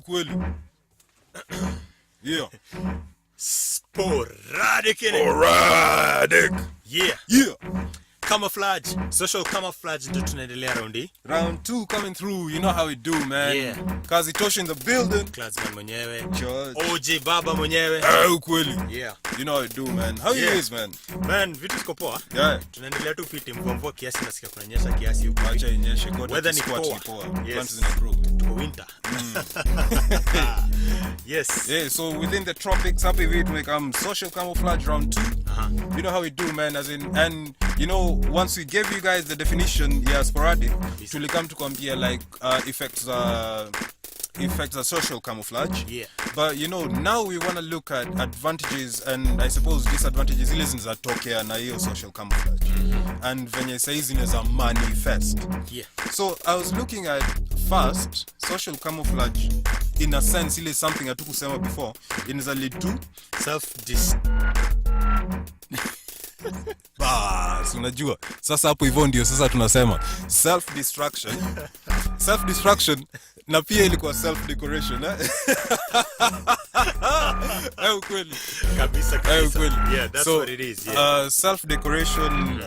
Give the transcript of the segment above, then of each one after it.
Kweli. Yeah. Sporadik. Yeah. Camouflage. Social camouflage ndio tunaendelea raundi. Round 2 coming through. You know how we do, man. Yeah. Kazi Tosh in the building. Kladsman mwenyewe. George. Ojay baba mwenyewe. Kweli. Yeah. You know how we do, man. How you is, man? Man, vitu ziko poa. Yeah. Tunaendelea tu fiti, mvua kiasi nasikia kunanyesha kiasi huko. Acha inyeshe god. Weather ni poa. Yes. Plants in a grow. Tuko winter. Yes. Yeah, so within the tropics, happy week we come social camouflage round 2. You know how we do, man, as in, and you know, once we gave you guys the definition, yeah, sporadic, to come to compare like effects of social camouflage. Yeah. But you know, now we want to look at advantages and I suppose disadvantages lessons that talk here na hiyo social camouflage. And venye saizi inaweza manifest. Yeah. So I was looking at first social camouflage in a sense ile something hatukusema before inaweza lead to unajua sasa hapo hivyo ndio sasa tunasema self destruction na pia ilikuwa self decoration kweli kabisa kweli. Yeah, that's so, what it is. Yeah. Self decoration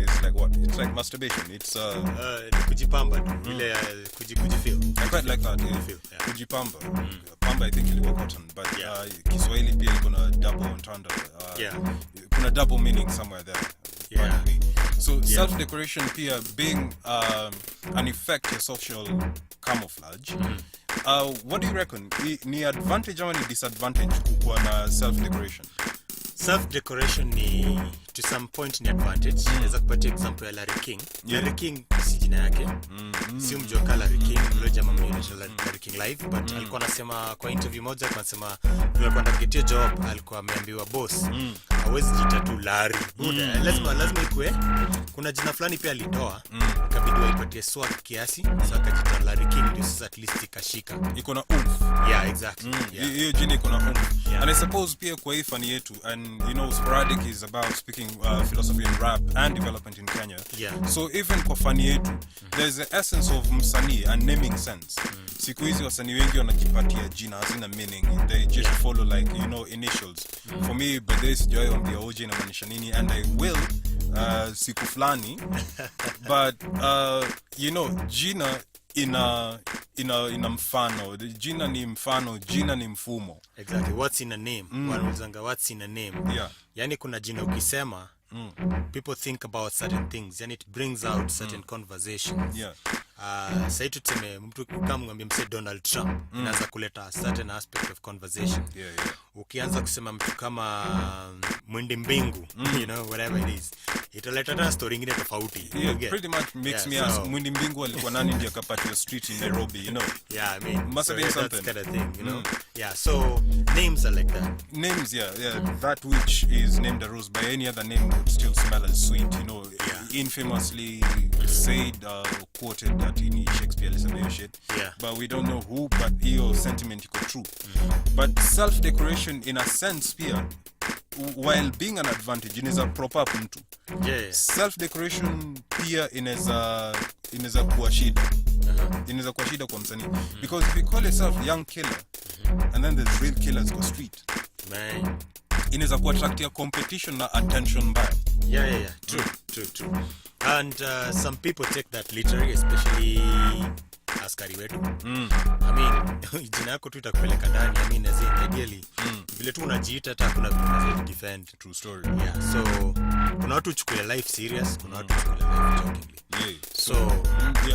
is like what? It's like masturbation. It's kujipamba ile kujifeel. I quite like that. Yeah. Kujipamba. Pamba I think ilikuwa cotton, but Kiswahili pia iko na double entendre. Kuna double meaning somewhere there. Yeah. So self decoration pia being an effect of social camouflage. What do you reckon? Ni advantage or ni disadvantage kukuwa na self decoration? Self decoration ni to some point ni advantage. Naweza kupatia example ya Larry King. Larry King si jina yake. Si mjoka Larry King, mlo jamaa mwenyeonyesha Larry King live, but alikuwa anasema kwa interview moja anasema nilikuwa nagetia job, alikuwa ameambiwa boss hawezi jita tu Larry. Lazima ikue kuna jina fulani pia alitoa. Kabidi waipatie swag kiasi, sasa akajita Larry King ndio sasa at least ikashika. Iko na oomph. Yeah, exactly. Hiyo jina iko na oomph. And I suppose pia kwa hii fani yetu, and you know Sporadik is about speaking philosophy and rap and development in Kenya. Yeah. So even kwa fani yetu, there's the essence of msanii and naming sense. Siku hizi wasanii wengi wanajipatia jina hazina meaning. They just follow like, you know, initials. For me, by this joy on the Ojay na maanisha nini, and I will siku flani. But you know, jina ina mfano. Jina ni mfano, jina ni mfumo. Exactly. What's in a name? Wanulizanga what's in a name? Yeah. Yani kuna jina ukisema, people think about certain things. Yani it brings out certain conversations. Yeah. Sasa tuseme mtu kama mwambie mse Donald Trump, inaanza kuleta a certain aspect of conversation. Yeah. Ukianza kusema mtu kama Mwindi Mbingu, you know, whatever it is, italeta tena story nyingine tofauti. Yeah, pretty much makes me ask, Mwindi Mbingu alikuwa nani ndiye akapata street in Nairobi, you know? Yeah, I mean, must have been something. That kind of thing, you know? Yeah, so names are like that. Names, that which is named a rose by any other name would still smell as sweet, you know? Infamously said, quoted that in Shakespeare, listen to your shit. Yeah. But we don't know who, but your sentiment is true. But self-decoration, in a sense, pia, while being an advantage, inaweza prop up mtu. Yeah. Self-decoration pia inaweza kuwa shida. Inaweza kuwa shida kwa msanii. Because if you call yourself young killer, and then there's real killers go street. Man. Inaweza kuwa attract ya competition na attention by. Yeah. True. And some people take that literally, especially askari wetu. I mean, jina yako tu itakupeleka ndani. I mean, as in, ideally, vile tu unajiita hata kuna vitu unaweza defend. True story. Yeah, so kuna watu chukulia life serious, kuna watu chukulia life jokingly. Yeah. So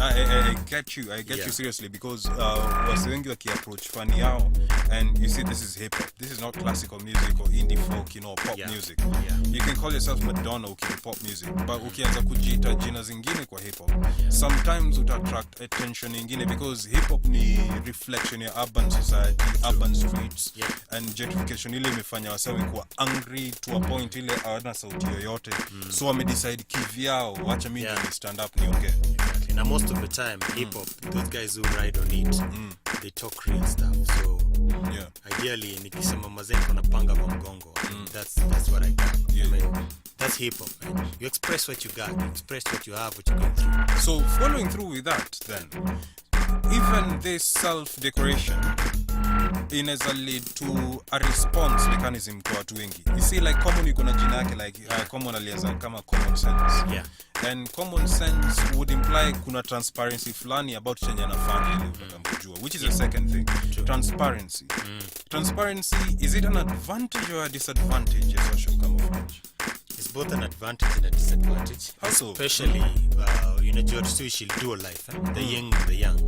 I get you seriously, because wase wengi waki-approach funny yao, and you see this is hip hop. This is not classical music or indie folk, you know, pop music. You can call yourself Madonna ukini pop music, but ukianza kujiita jina zingine kwa hip hop, sometimes uta attract attention ingine, because hip hop ni reflection ya urban society, urban streets, and gentrification ile imefanya wasawe kuwa angry to a point ile hawana sauti yoyote. So wame decide kivyao, wacha mimi ni stand up niongee. Exactly. Now most of the time, hip hop, those guys who ride on it, they talk real stuff. So ideally nikisema mazeni kuna panga kwa mgongo, That's what I got. I mean, that's hip hop, man. You express what you got, you express what you have, what you're going through. So following through with that, then, even this self-decoration inaweza lead to a response mechanism kwa watu wengi. You see, like common iko na jina yake, like common alianza kama common sense. Yeah. And common sense would imply kuna transparency fulani about chenye anafanya ili utakujua, which is the second thing. Transparency. Transparency, is it an advantage or a disadvantage in social camouflage? It's both an advantage and a disadvantage. How so? Especially, unajua tusiishi dual life, the yin and the yang.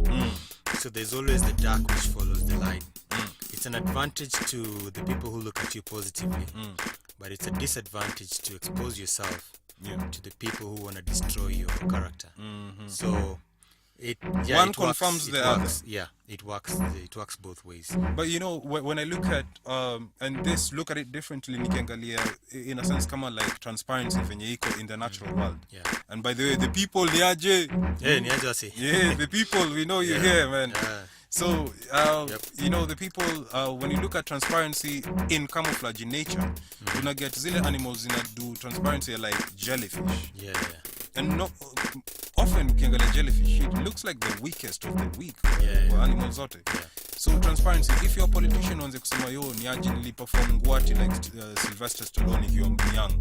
So there's always the dark which follows the light. It's an advantage to the people who look at you positively, but it's a disadvantage to expose yourself to the people who want to destroy your character. So one confirms the other. Yeah, it works both ways. But you know, when I look at and this, look at it differently, nikiangalia in a sense kama like transparency venye iko in the natural world. Yeah. And by the way, the people niaje. Yeah, niaje wasi. Yeah, the people, we know you're here, man. So, you know, the people, when you look at transparency in camouflage in nature, you get zile animals in do transparency like jellyfish. Yeah. And not often ukiangalia jellyfish, it looks like the weakest of the weak for animals zote. So transparency, if you're a politician wanze kusema yo niaje niliperform ngwati like Sylvester Stallone ikiwa young,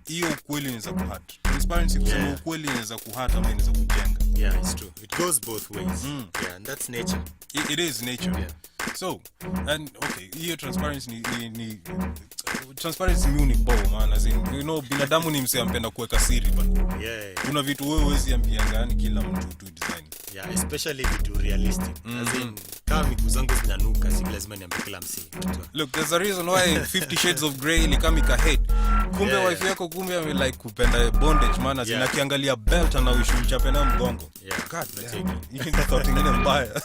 hiyo ukweli inaweza kuhata. Transparency kusema ukweli inaweza kuhata ama inaweza kujenga. Yeah, it's true. It goes both ways. Yeah, and that's nature. It is nature. Yeah. So, and okay, hiyo transparency ni transparency ni bow, man. As in, you know, binadamu ni msee ampenda kuweka siri bana. Kuna vitu wewe huwezi ambianga yani kila mtu tu design. Yeah, especially vitu realistic. As in, kama miguu zangu zinanuka, si lazima niambie kila msee. Look, there's a reason why 50 Shades of Grey ni kama hate. Kumbe wife yako kumbe ame like kupenda bondage, man. As in, akiangalia belt na wish mchape na mgongo. God, you can thought ingine mbaya.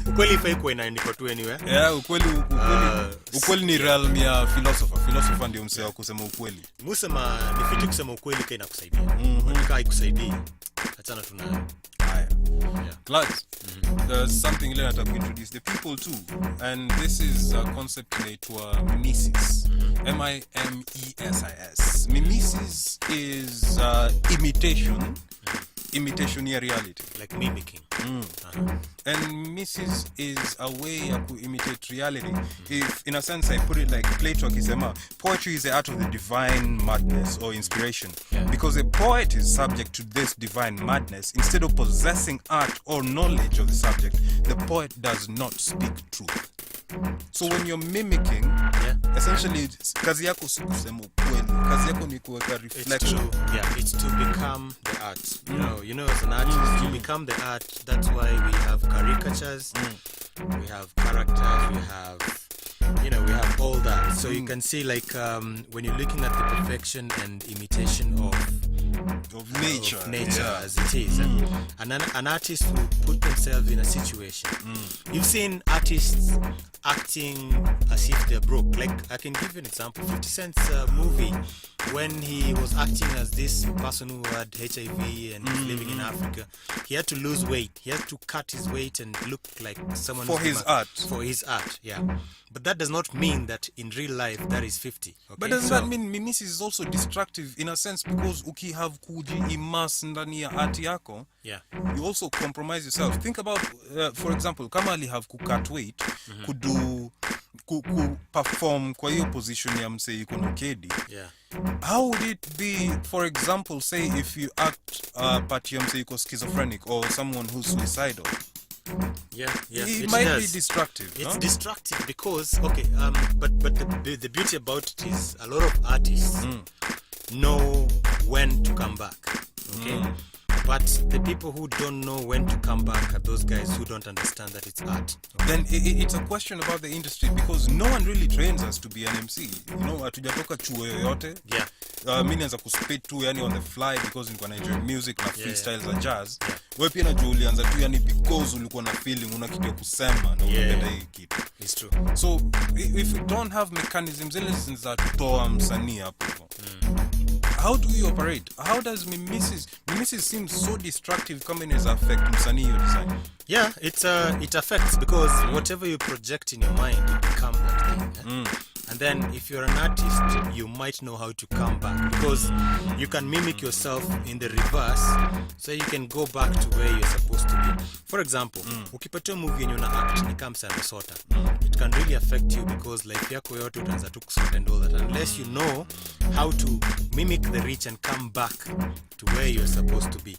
Ukweli ifai kwa inaandikwa tu anywhere. Yeah, ukweli ni realm ya philosopher. Philosopher ndio msee wa kusema ukweli. Musema ni fiti kusema ukweli kai inakusaidia. Kai ikusaidii. Achana tunayo. Haya. Klads, there's something ile nataka introduce the people too, and this is a concept inaitwa mimesis. M-I-M-E-S-I-S. Mimesis is imitation ya reality, like mimicking. And mimesis is a way to imitate reality. If in a sense I put it like Plato akisema, poetry is the art of the divine madness or inspiration, because a poet is subject to this divine madness. Instead of possessing art or knowledge of the subject, the poet does not speak truth. So when you're mimicking, essentially kazi yako si kusema ukweli, kazi yako ni kuweka reflection. It's to become the art. You know, as an artist, you become the art. That's why we have caricatures, we have characters, we have all that. So you can see, like, when you're looking at the perfection and imitation of nature as it is. An artist will put themselves in a situation. You've seen artists acting as if they're broke. Like, I can give you an example. 50 Cent's movie, when he was acting as this person who had HIV and was living in Africa, he had to lose weight. He had to cut his weight and look like someone for his art. For his art, yeah. But that does not mean that in real life that is 50. Okay? But doesn't that mean mimesis is also destructive in a sense, because ukihave kuji-immerse ndani ya art yako, you also compromise yourself. Think about, for example, kama alihave kucut weight, perform kwa hiyo position ya msee yuko na ukedi. How would it be, for example, say if you act part ya msee yuko schizophrenic or someone who's suicidal? It might be destructive. It's destructive because, but the beauty about it is a lot of artists know when to come back. Okay. But the people who don't know when to come back are those guys who don't understand that it's art. Then it's a question about the industry, because no one really trains us to be an MC. You know, hatujatoka chuo yoyote. Mimi naanza kuspit tu yani on the fly because nilikuwa na enjoy music na freestyle za jazz. Wewe pia najua ulianza tu yani because ulikuwa na feeling, una kitu ya kusema na unapenda hii kitu. It's true. So if you don't have mechanisms zile za kutoa msanii hapo, how do you operate? How does mimesis seems so destructive kama inaweza affect msanii your design? It affects, because whatever you project in your mind, you become that thing. And then if you're an artist, you might know how to come back, because you can mimic yourself in the reverse, so you can go back to where you're supposed to be. For example, ukipatiwa movie yenye una act ni kama Minnesota, it can really affect you, because life yako yote utaanza tu kusort and all that, unless you know how to mimic the rich and come back to where you're supposed to be.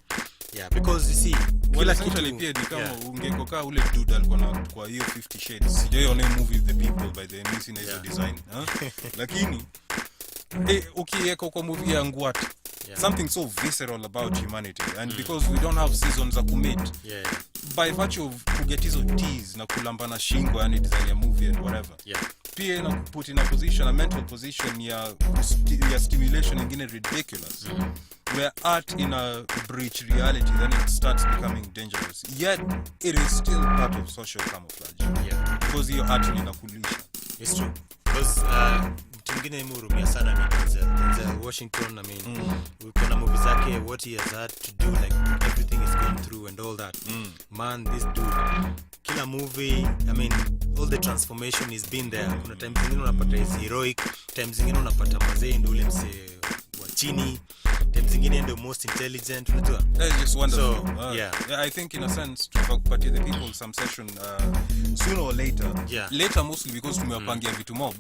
Yeah, because you see, well, essentially pia ni kama ungekoka ule dude alikuwa na kwa hiyo 50 Shades. Sijaiona movie The People by the MCs na hizo design, lakini ukiweka kwa movie ya Ngwat, something so visceral about humanity, and because we don't have seasons za kumit, by virtue of kuget hizo teas na kulambana shingo, yani design ya movie and whatever, pia na put in a position, a mental position ya stimulation ingine ridiculous, where art in a breach reality, then it starts becoming dangerous. Yet it is still part of social camouflage, because your art inakulisha. It's true, because mtingine murumia sana ni Denzel Washington. I mean, ukona movie zake, what he has had to do, like everything is going through and all that. Man, this dude, kila movie, I mean, all the transformation is been there. Kuna times zingine unapata is heroic, times zingine unapata mazee ndio ule mse wa chini, times zingine ndio most intelligent, unajua. That's just wonderful. So, yeah, I think in a sense to party the people some session sooner or later. Later mostly because tumewapangia vitu mob.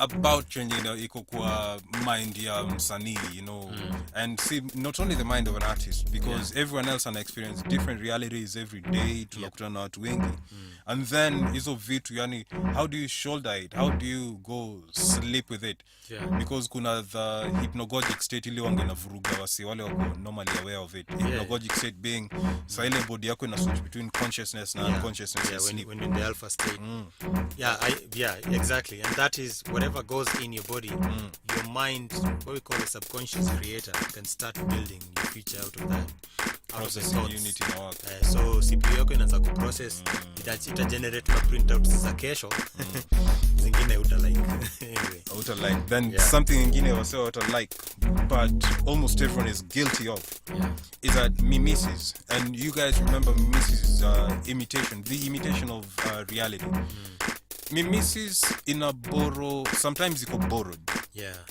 About changing iko kwa mind ya msanii, you know, and see not only the mind of an artist, because everyone else ana experience different realities every day, tunakutana na watu wengi, and then hizo vitu, yani how do you shoulder it, how do you go sleep with it, because kuna the hypnagogic state ile wange na vuruga wasi wale wako normally aware of it. Hypnagogic state being so ile body yako ina switch between consciousness and unconsciousness, when in the alpha state. Exactly, and that is whatever goes in your body, your mind, what we call a subconscious creator, can start building your future out of that, out of the thoughts. Unity na work. So CPU yako inaanza kuprocess, ita generate ma printouts za kesho, zingine utalike. Anyway, utalike, then something ingine wasema utalike, but almost everyone is guilty of, is that mimesis. And you guys remember mimesis imitation, the imitation of reality. Mimesis in a borrow, sometimes it's borrowed.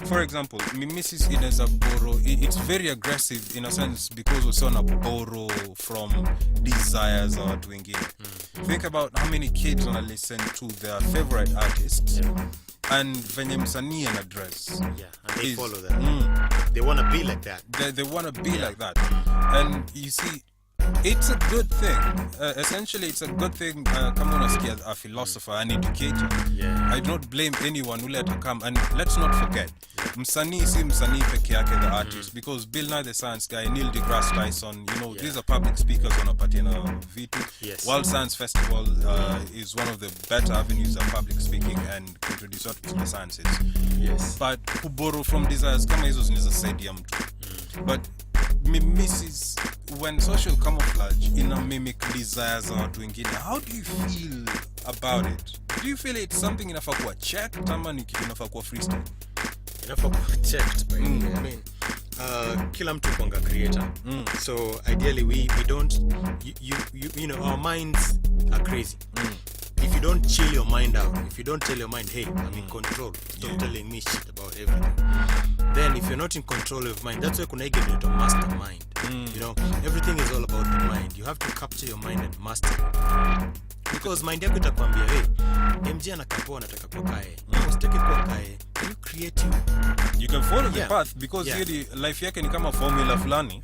For example, mimesis in a borrow, it's very aggressive in a sense, because we saw a borrow from desires or doing it. Think about how many kids wanna listen to their favorite artists, and venye msanii ana dress, and they follow that. They wanna be like that. They wanna be like that, and you see, it's a good thing. Essentially, it's a good thing. Come on, as a philosopher, an educator. I do not blame anyone who let her come. And let's not forget, msanii si msanii peke yake, the artist, because Bill Nye the Science Guy, Neil deGrasse Tyson, you know, these are public speakers on a party in a V2. World Science Festival is one of the better avenues of public speaking and introduce to the sciences. But who borrow from desires, kama hizo zinaweza saidia mtu. But mimesis, when social camouflage in a mimic desires or watu wengine, how do you feel about it? Do you feel it's something inafaa kuwa checked, ama ni kitu inafaa kuwa freestyle? Inafaa kuwa checked, by I mean, kila mtu kwanga creator. So ideally we don't, you know, our minds are crazy. If you don't chill your mind out, if you don't tell your mind, hey, I'm in control, stop telling me shit about everything, then if you're not in control of mind, that's why kuna hii into mastermind. You know, everything is all about the mind. You have to capture your mind and master it. Because mind yako itakwambia, hey, MJ anakapoa anataka kwa kae. Usitaki kwa kae. You create you can follow the path, because really life yake ni kama formula fulani.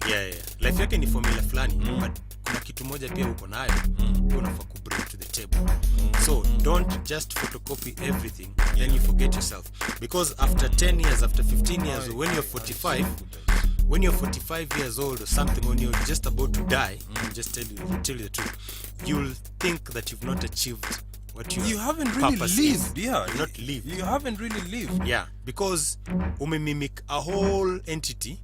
Life yake ni formula fulani, but kuna kitu moja pia uko nayo, pia unafaa ku bring to the table. So don't just photocopy everything, then you forget yourself. Because after 10 years, after 15 years, when you're 45, when you're 45 years old or something, when you're just about to die, just tell you the truth, you'll think that you've not achieved what you haven't really lived. You haven't really lived. Because umemimic a whole entity,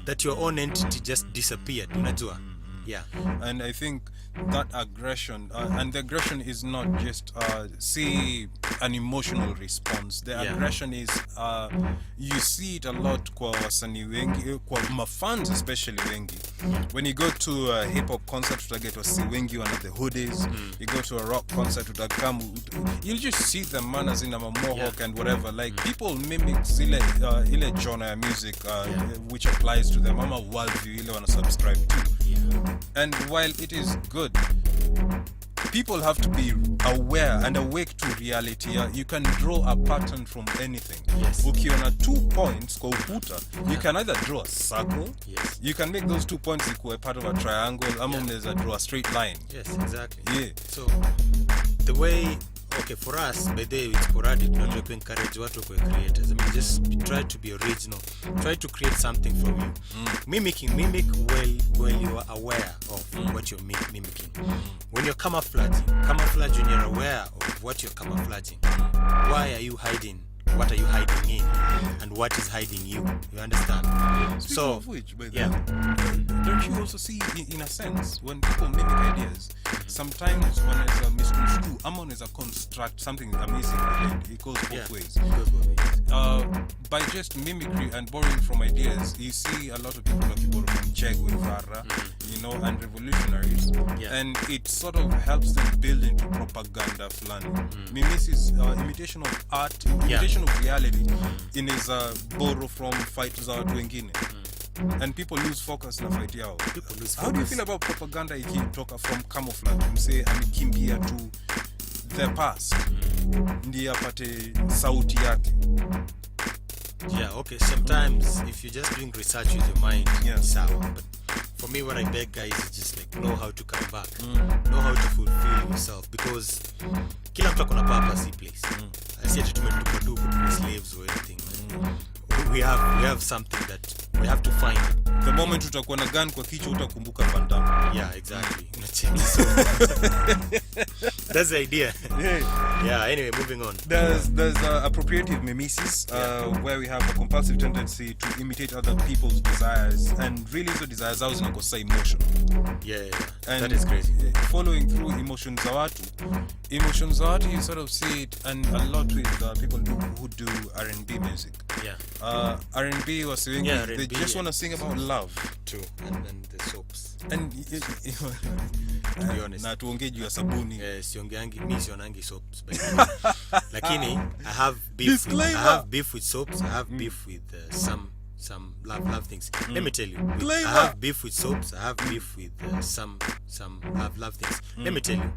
that your own entity just disappeared, unajua. And I think that aggression, and the aggression is not just see an emotional response. The aggression is you see it a lot kwa wasanii wengi, kwa mafans especially wengi. When you go to a hip hop concert utaget wasi wengi wana the hoodies. You go to a rock concert utakam, you'll just see them man as in a mohawk and whatever. Like people mimic ile genre ya music which applies to them. Ama worldview ile wana subscribe to. And while it is good, people have to be aware and awake to reality. You can draw a pattern from anything. Ukiona 2 points kwa ukuta, you can either draw a circle, you can make those 2 points equal part of a triangle, ama mnaweza draw a straight line. Yes, exactly. Yeah. So the way, okay, for us, by the way, it's Sporadik, not to encourage what we creators. I mean, just try to be original. Try to create something from you. Mimic well you are aware of what you're mimicking. When you're camouflage when you're aware of what you're camouflaging. Why are you hiding? What are you hiding in? And what is hiding you? You understand? Speaking of which, by the way, don't you also see, in a sense, when people mimic ideas, sometimes one is a misconstrue, one is a construct something amazing, it goes both ways. By just mimicry and borrowing from ideas, you see a lot of people like borrow from Che Guevara, and revolutionaries, and it sort of helps them build into propaganda flani. Mimesis, imitation of art, imitation of reality, in is borrow from fights za watu wengine. And people lose focus na fight yao. How do you feel about propaganda ikitoka from camouflage? Mse amekimbia to the past. Ndiye apate sauti yake. Yeah, okay. Sometimes if you're just doing research with your mind, it's sour. But for me, what I beg guys is just like know how to come back, know how to fulfill yourself, because kila mtu akona purpose in place. I see it to be slaves or anything. We have something that we have to find. The moment utakuwa na gun kwa kichwa utakumbuka Van Damme. Yeah, exactly. So that's the idea. Yeah, anyway, moving on. There's appropriative mimesis, where we have a compulsive tendency to imitate other people's desires, and really the desires are zinakosa emotion. Yeah. And that is crazy. Following through emotions za watu, you sort of see it, and a lot with people who do R&B music. R&B was they just want to sing about love too, and the soaps. And to be honest, na tuongee juu ya sabuni. Sionangi soaps, but lakini I have beef with soaps. I have beef with some love things. Let me tell you, I have beef with soaps. I have beef with some love things. Let me tell you.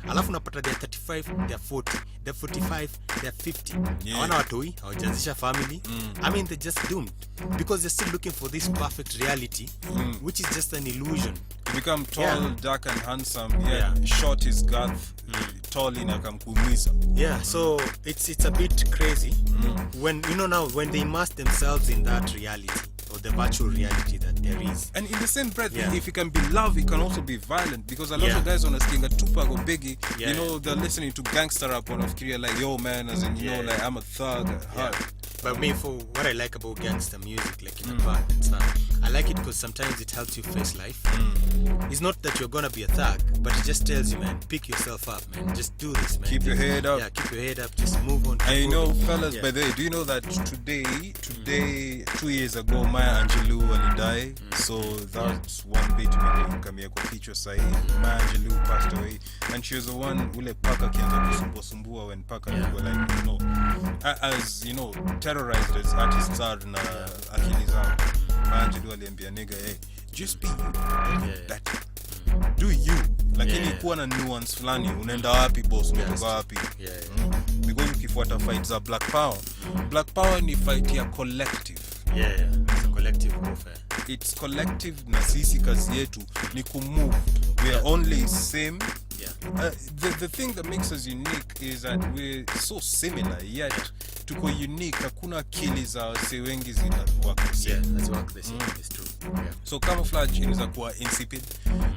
Alafu napata they're 35, they're 40, they're 45, they're 50. Hawana watoi, hawajaanzisha family. I mean, they're just doomed because they're still looking for this perfect reality, which is just an illusion. You become tall, dark and handsome. Short is girth, tall inakamkuumiza. So it's a bit crazy when now when they immerse themselves in that reality, or the virtual reality that there is. And in the same breath, if it can be love, it can also be violent, because a lot of guys on a skinga Tupac or Biggie, they're listening to gangster rap on of Korea, like, yo man, as in, like, I'm a thug. But me, for what I like about gangster music, like in the part and stuff, I like it because sometimes it helps you face life. It's not that you're gonna be a thug, but it just tells you, man, pick yourself up, man. Just do this, man. Keep your head up. Yeah, keep your head up. Just move on. And fellas, by the way, do you know that today, 2 years ago, Maya Angelou died? So that's one bit kamia kwa kichwa sahi. Maya Angelou passed away, and she was the one ule paka kianza kusumbua when paka were like, as terrorized as artists are na akili zao. Maya Angelou aliambia nigga, hey, just be you. Do you. Lakini kuwa na nuance fulani, unaenda wapi boss, unatoka wapi? Because ukifuata fight za Black Power ni fight ya collective. It's a collective warfare. It's collective, na sisi kazi yetu ni kumove. We are only same. The thing that makes us unique is that we're so similar, yet tuko unique. Hakuna akili za wase wengi zina work the same. Let's work the same. It's true. So camouflage inaweza kuwa insipid,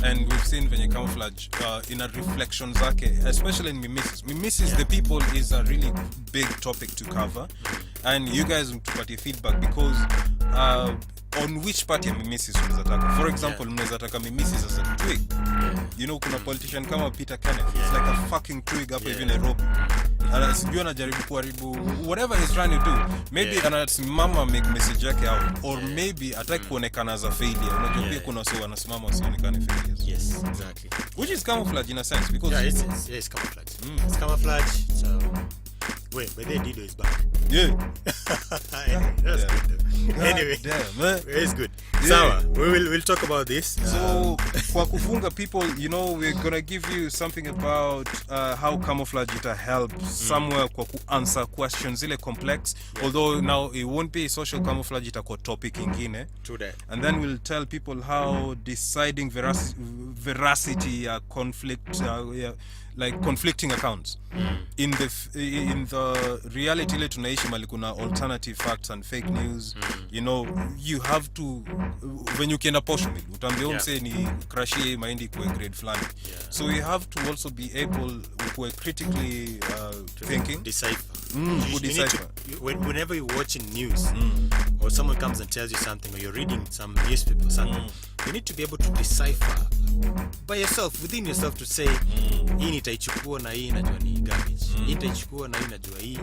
and we've seen venye camouflage in a reflection zake, especially in mimesis. The people is a really big topic to cover, and you guys mtupatie feedback, because on which part ya mimesis unaweza. For example, unaweza taka mimesis as a twig. Kuna politician kama Peter Kenneth, it's like a fucking twig hapa hivi Nairobi. Sijui anajaribu kuharibu whatever he's trying to do. Maybe anasimama make message yake out, or maybe hataki kuonekana as a failure. Unajua pia kuna watu wanasimama wasionekane failures. Yes, exactly. Which is camouflage in a sense, because it's camouflage. It's camouflage. So wait, but they Dido is back. Yeah. That's good though. Anyway, man. It's good. Yeah. Sawa, we'll talk about this. So, kwa kufunga people, we're gonna give you something about how camouflage ita help somewhere kwa answer questions ile complex. Although now it won't be social camouflage, itakuwa topic ingine. True that. And then we'll tell people how deciding veracity conflict like conflicting accounts in the reality ile tunaishi mali kuna alternative facts and fake news. You have to, when you can apportion it, utambia umse ni crashie mahindi kwa grade flani. So you have to also be able to critically thinking, decipher. Whenever you're watching news or someone comes and tells you something, or you're reading some newspaper or something, you need to be able to decipher by yourself, within yourself, to say hii nitaichukua na hii najua ni garbage, hii nitaichukua na hii najua hii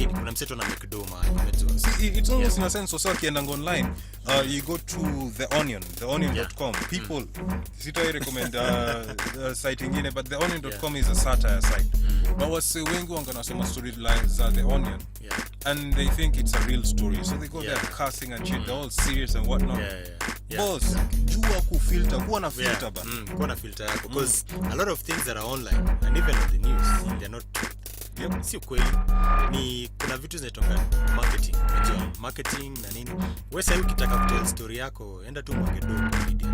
kuna mseto na mcdoma. It's almost in a sense also kiendanga online, you go to theonion.com. People sitai recommend site ingine, but theonion.com is a satire site. But wase wengi wanganasoma storylines za The Onion, and they think it's a real story, so they go there cursing and shit. They're all serious and whatnot. Boss, jua kufilter, kuwa na filter ba. Kuwa na filter yako, because a lot of things that are online and even on the news, they're not true. Si ukweli. Ni kuna vitu zinatonga marketing na nini. Wewe sasa ukitaka kutell story yako, enda tu marketing media.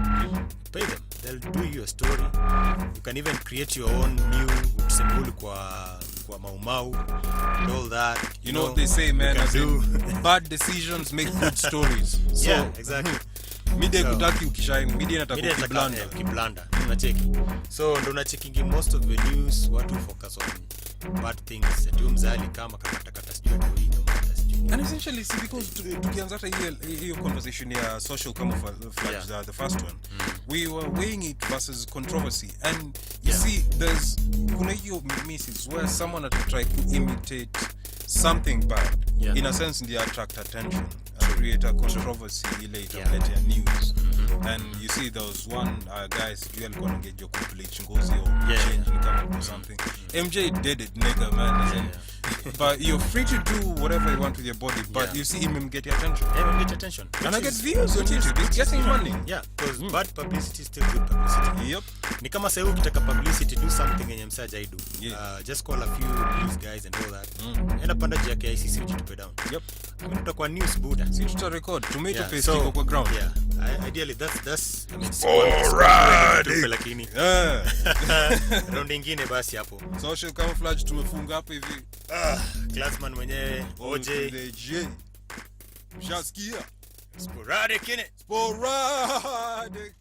Pay them. They'll do you a story. You can even create your own new symbol kwa maumau and all that. You know what they say, man, bad decisions make good stories. So, exactly. Media kutaki ukishine, media inataka ukiblanda. Unacheki. So ndo unachekingi most of the news, watu focus on bad things. Ndio mzali kama katakata sijui ndio hii kama sijui. And essentially, see, because tukianza hata hiyo conversation ya social camouflage, the first one, we were weighing it versus controversy. And you see, there's kuna hiyo misses where someone try to imitate something bad, in a sense, they attract attention, create a controversy, ileta news. And you see, there was one guys, you alikuwa anagejo complete ngozi or change or something. MJ did it, nigga, man. But you're free to do whatever you want with your body, but you see him get your attention. And I get views on YouTube. He's getting money. Yeah, because bad publicity is still good publicity. Yep. Ni kama sasa ukitaka publicity, do something yenye msaja idu. Just call a few news guys and all that. Enda panda jake ICC ujitupe down. Yep. Mimi tutakuwa news buda. Si tuta record, tomato paste iko kwa ground. Ideally that's Sporadik. Lakini. Round nyingine basi hapo. Social camouflage tumefunga hapo hivi. Kladsman mwenyewe Ojay. Mshasikia? Sporadik in it. Sporadik.